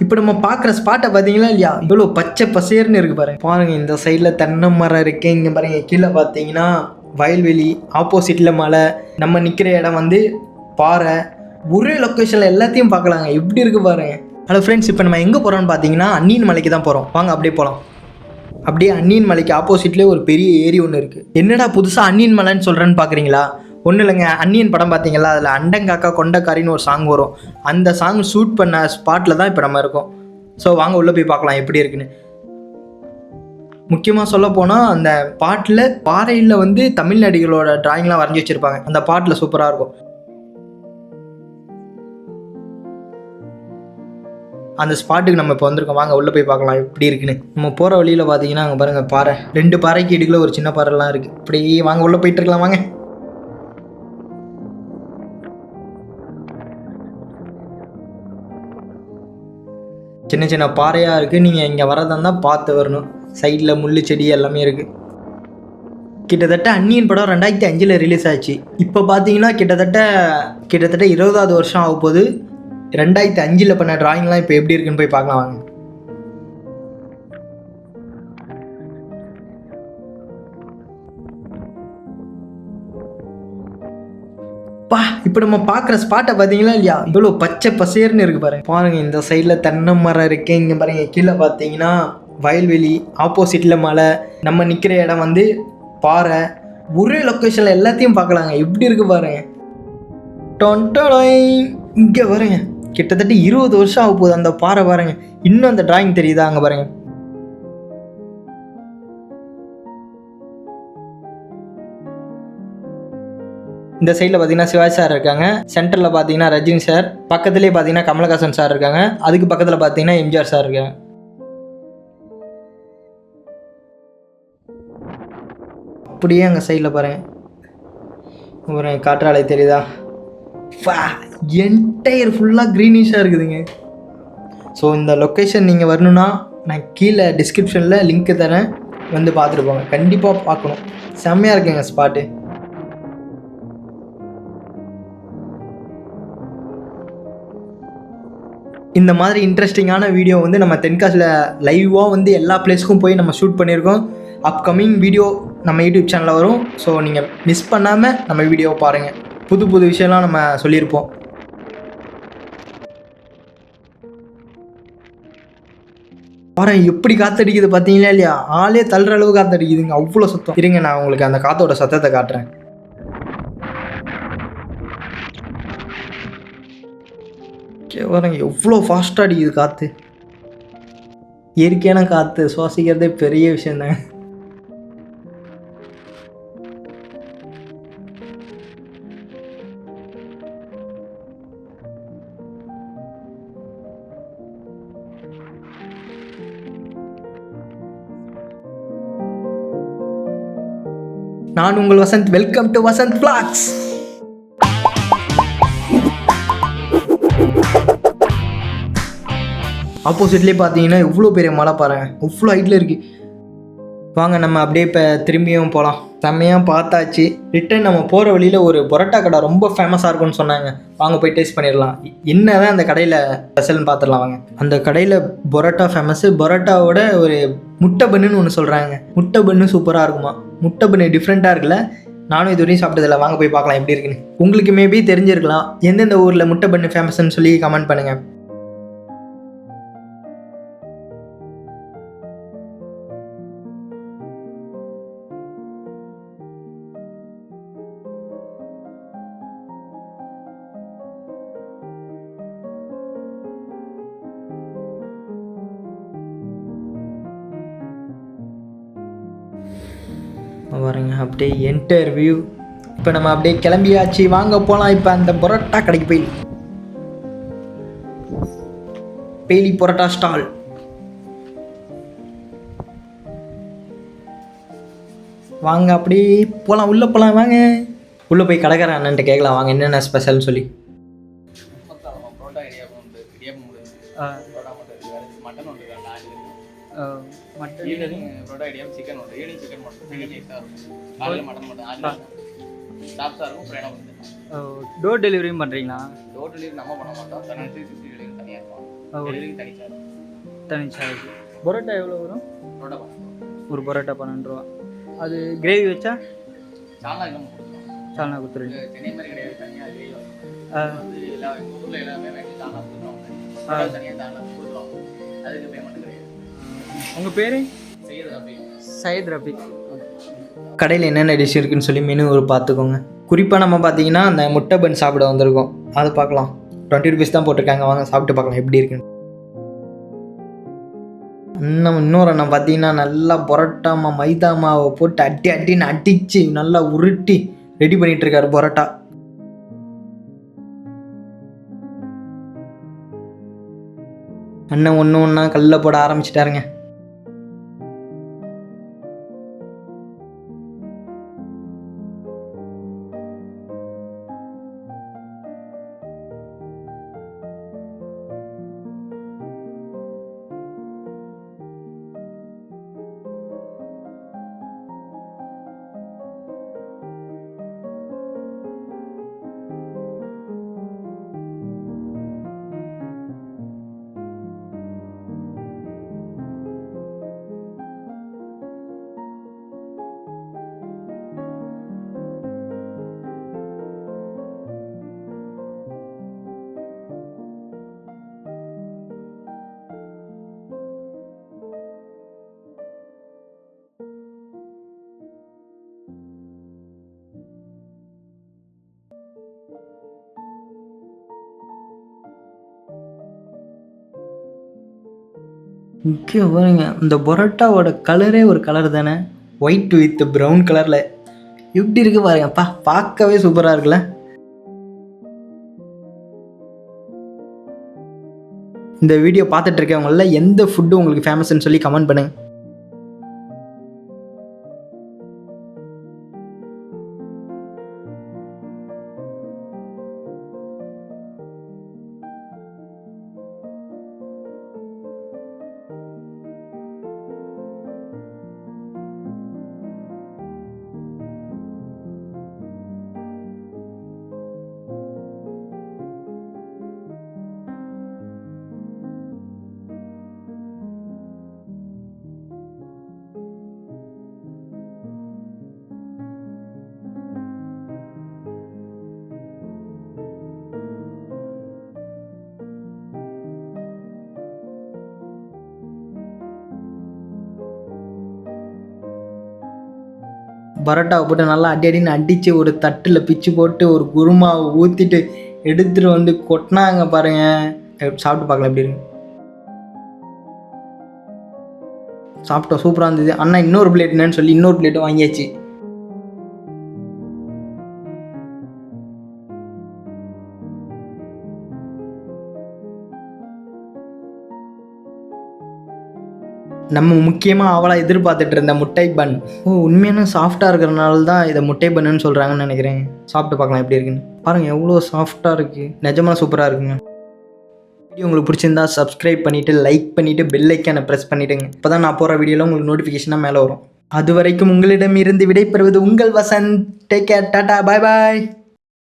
இப்போ நம்ம பார்க்குற ஸ்பாட்டை பார்த்தீங்களா இல்லையா, இவ்வளோ பச்சை பசேர்னு இருக்கு பாருங்க. பாருங்க இந்த சைடில் தென்னை மரம் இருக்கு, இங்கே பாருங்க கீழே பார்த்தீங்கன்னா வயல்வெளி, ஆப்போசிட்டில் மலை, நம்ம நிற்கிற இடம் வந்து பாறை. ஒரே லொக்கேஷனில் எல்லாத்தையும் பார்க்கலாங்க, எப்படி இருக்கு பாருங்க. ஹலோ ஃப்ரெண்ட்ஸ், இப்போ நம்ம எங்கே போகிறோம்னு பார்த்தீங்கன்னா அன்னியன் மலைக்கு தான் போகிறோம். வாங்க அப்படியே போகலாம். அப்படியே அன்னியன் மலைக்கு ஆப்போசிட்லேயே ஒரு பெரிய ஏரி ஒன்று இருக்குது. என்னடா புதுசாக அன்னியன் மலைன்னு சொல்கிறேன்னு பார்க்குறீங்களா? ஒன்றும் இல்லைங்க, அன்னியன் படம் பார்த்தீங்களா, அதில் அண்டங்காக்கா கொண்டக்காரின்னு ஒரு சாங் வரும். அந்த சாங் ஷூட் பண்ண ஸ்பாட்டில் தான் இப்போ நம்ம இருக்கோம். ஸோ வாங்க உள்ளே போய் பார்க்கலாம் எப்படி இருக்குன்னு. முக்கியமாக சொல்ல போனால் அந்த பாட்டில் பாறையில் வந்து தமிழ் நடிகளோட டிராயிங்லாம் வரைஞ்சி வச்சுருப்பாங்க. அந்த பாட்டில் சூப்பராக இருக்கும். அந்த ஸ்பாட்டுக்கு நம்ம இப்போ வந்திருக்கோம். வாங்க உள்ளே போய் பார்க்கலாம் எப்படி இருக்குன்னு. நம்ம போகிற வழியில் பார்த்தீங்கன்னா அங்கே பாருங்கள் பாறை, 2 பாறைக்கு இடுக்கில் ஒரு சின்ன பாறைலாம் இருக்குது. இப்படி வாங்க உள்ளே போயிட்டு இருக்கலாம் வாங்க. சின்ன சின்ன பாறையாக இருக்குது. நீங்கள் இங்கே வரதா இருந்தால் பார்த்து வரணும். சைடில் முள் செடி எல்லாமே இருக்குது. கிட்டத்தட்ட அன்னியன் படம் 2005 ரிலீஸ் ஆச்சு. இப்போ பார்த்தீங்கன்னா கிட்டத்தட்ட 20வது வருஷம் ஆக போகுது. 2005 பண்ண டிராயிங்லாம் இப்போ எப்படி இருக்குன்னு போய் பார்க்கலாம் வாங்க. இப்போ நம்ம பார்க்குற ஸ்பாட்டை பார்த்தீங்களா இல்லையா, இவ்வளோ பச்சை பசேர்னு இருக்கு பாருங்க. பாருங்க இந்த சைடில் தென்னை மரம் இருக்கு, இங்கே பாருங்க கீழே பார்த்தீங்கன்னா வயல்வெளி, ஆப்போசிட்டில் மலை, நம்ம நிற்கிற இடம் வந்து பாறை. ஒரே லொக்கேஷனில் எல்லாத்தையும் பார்க்கலாங்க, எப்படி இருக்கு பாருங்க. இங்கே பாருங்க கிட்டத்தட்ட 20 வருஷம் ஆக போகுது அந்த பாறை பாருங்க. இன்னும் அந்த டிராயிங் தெரியுதா அங்கே பாருங்க. இந்த சைடில் பார்த்தீங்கன்னா சிவாஜி சார் இருக்காங்க, சென்டரில் பார்த்தீங்கன்னா ரஜினி சார், பக்கத்துலேயே பார்த்தீங்கன்னா கமலஹாசன் சார் இருக்காங்க, அதுக்கு பக்கத்தில் பார்த்தீங்கன்னா எம்ஜிஆர் சார் இருக்காங்க. அப்படியே அங்கே சைடில் பாருங்க ஒரு காற்றாலை தெரியுதா, என்டையர் ஃபுல்லாக க்ரீனிஷாக இருக்குதுங்க. ஸோ இந்த லொக்கேஷன் நீங்கள் வரணுன்னா நான் கீழே டிஸ்கிரிப்ஷனில் லிங்க்கு தரேன், வந்து பார்த்துட்டு போங்க. கண்டிப்பாக பார்க்கணும், செம்மையாக இருக்குங்க ஸ்பாட்டு. இந்த மாதிரி இன்ட்ரெஸ்டிங்கான வீடியோ வந்து நம்ம தென்காசியில் லைவாக வந்து எல்லா பிளேஸுக்கும் போய் நம்ம ஷூட் பண்ணியிருக்கோம். அப்கமிங் வீடியோ நம்ம யூடியூப் சேனலில் வரும். ஸோ நீங்கள் மிஸ் பண்ணாமல் நம்ம வீடியோவை பாருங்கள். புது புது விஷயம்லாம் நம்ம சொல்லியிருப்போம். பாருங்க எப்படி காற்றடிக்குது பார்த்தீங்களா இல்லையா, ஆளே தள்ளுற அளவு காற்றடிக்குதுங்க, அவ்வளோ சத்தம். இருங்க நான் உங்களுக்கு அந்த காற்றோட சத்தத்தை காட்டுறேன். பாருங்க எவ்வளோ ஃபாஸ்ட்டாக அடிக்குது காற்று. இயற்கையான காற்று சுவாசிக்கிறதே பெரிய விஷயந்தாங்க. நான் உங்கள் Vasanth. Welcome to Vasanth vlogs. ஆப்போசிட்லேயே பார்த்தீங்கன்னா இவ்வளோ பெரிய மலை பாருங்க, அவ்வளோ ஹைட்டில் இருக்குது. வாங்க நம்ம அப்படியே இப்போ திரும்பியும் போகலாம். செம்மையாக பார்த்தாச்சு. ரிட்டன் நம்ம போகிற வழியில் ஒரு பரோட்டா கடை ரொம்ப ஃபேமஸாக இருக்குன்னு சொன்னாங்க. வாங்க போய் டேஸ்ட் பண்ணிடலாம். என்ன தான் அந்த கடையில் ஸ்பெஷல்னு பார்த்துடலாம் வாங்க. அந்த கடையில் பரோட்டா ஃபேமஸ்ஸு. பரோட்டாவோட ஒரு முட்டை பன்னுன்னு ஒன்று சொல்கிறாங்க. முட்டை பன்னு சூப்பராக இருக்குமா. முட்டை பன்னு டிஃப்ரெண்ட்டாக இருக்குல்ல, நானும் இது வரையும் சாப்பிட்டதில்ல. வாங்க போய் பார்க்கலாம் எப்படி இருக்குன்னு. உங்களுக்கு மேபி தெரிஞ்சிருக்கலாம் எந்தெந்த ஊரில் முட்டை பன்னு ஃபேமஸ்ன்னு சொல்லி கமெண்ட் பண்ணுங்கள். பாருங்க அப்படியே என்டையர் வியூ. இப்போ நம்ம அப்படியே கிளம்பியாச்சு, வாங்க போகலாம். இப்போ அந்த பரோட்டா கடைக்கு போய் பேலி பரோட்டா ஸ்டால். வாங்க அப்படியே போகலாம், உள்ளே போகலாம் வாங்க. உள்ளே போய் கடைக்காரன் அண்ணன்ட்ட கேட்கலாம் வாங்க என்னென்ன ஸ்பெஷல்னு சொல்லி. ஈவினிங் பரோட்டா ஐடியம் சிக்கன் உண்டு. ஈவினிங் சிக்கன் மட்டும் சிக்கன் டேஸ்ட்டாக இருக்கும். காலையில் மட்டன் மட்டும் ஸ்டாப்ஸாக இருக்கும். ஃப்ரைடாக வந்து டோர் டெலிவரியும் பண்ணுறீங்களா? டோர் டெலிவரி நம்ம பண்ண மாட்டோம். 360 டெலிவரி தனியாக இருக்கும். டெலிவரி தனி சார்ஜ். தனி சார்ஜ். பரோட்டா எவ்வளோ வரும்? பரோட்டா 12. ஒரு பரோட்டா 12 ரூபா. அது கிரேவி வச்சா சால்னா நம்ம கொடுத்துருவோம். சால்னா கொடுத்துருவீங்க. சென்னை மாதிரி கிடையாது, தனியாக கிரேவி வந்து எல்லா எங்கள் ஊரில் எல்லாமே மேக்ஸிமம் சால்னா கொடுத்துருவாங்க. தனியாக சால்னா கொடுத்துருவாங்க, அதுக்கு பேமெண்ட் கிடையாது. உங்கள் பேர்? செய்யறது அப்படி சையத் ரஃபீக். கடையில் என்னென்ன டிஷ் இருக்குன்னு சொல்லி மெனு ஒரு பார்த்துக்கோங்க. குறிப்பாக நம்ம பார்த்தீங்கன்னா அந்த முட்டை பன் சாப்பிட வந்திருக்கோம், அதை பார்க்கலாம். 20 rupees தான் போட்டிருக்காங்க, வாங்க சாப்பிட்டு பார்க்கலாம் எப்படி இருக்குன்னு. இன்னொரு அண்ணன் பார்த்தீங்கன்னா நல்லா பரோட்டா மைதா மாவை போட்டு அடின்னு அடித்து நல்லா உருட்டி ரெடி பண்ணிட்டு இருக்காரு பரோட்டா. அண்ணன் ஒன்று ஒன்றா கல்லில் போட ஆரம்பிச்சிட்டாருங்க. இங்கே பாருங்க, இந்த பரோட்டாவோட கலரே ஒரு கலர் தானே, ஒயிட் வித் ப்ரௌன் கலரில் எப்படி இருக்கு பாருங்கப்பா, பார்க்கவே சூப்பராக இருக்குல்ல. இந்த வீடியோ பார்த்துட்டு இருக்கவங்கள எந்த ஃபுட்டு உங்களுக்கு ஃபேமஸ்ன்னு சொல்லி கமெண்ட் பண்ணுங்க. பரோட்டாவை போட்டு நல்லா அடின்னு அடித்து ஒரு தட்டில் பிச்சு போட்டு ஒரு குருமாவை ஊற்றிட்டு எடுத்துகிட்டு வந்து கொட்டினாங்க பாருங்க. சாப்பிட்டு பார்க்கலாம் எப்படி இருக்கு. சாப்பிட்டோம், சூப்பராக இருந்தது. அண்ணா இன்னொரு பிளேட் என்னன்னு சொல்லி இன்னொரு பிளேட்டும் வாங்கியாச்சு. நம்ம முக்கியமாக அவளாக எதிர்பார்த்துட்டு இருந்த முட்டை பன். உண்மையான சாஃப்டாக இருக்கிறனால தான் இதை முட்டை பன்னு சொல்கிறாங்கன்னு நினைக்கிறேன். சாப்பிட்டு பார்க்கலாம் எப்படி இருக்குன்னு. பாருங்கள் எவ்வளோ சாஃப்டாக இருக்குது, நிஜமாக சூப்பராக இருக்குங்க. வீடியோ உங்களுக்கு பிடிச்சிருந்தா சப்ஸ்கிரைப் பண்ணிவிட்டு லைக் பண்ணிவிட்டு பெல் ஐக்கானை ப்ரெஸ் பண்ணிவிடுங்க. இப்போ தான் நான் போகிற வீடியோவில் உங்களுக்கு நோட்டிஃபிகேஷனாக மேலே வரும். அது வரைக்கும் உங்களிடம் இருந்து விடைபெறுவது உங்கள் வசந்த். டேக் கேர், டாடா, பாய் பாய்.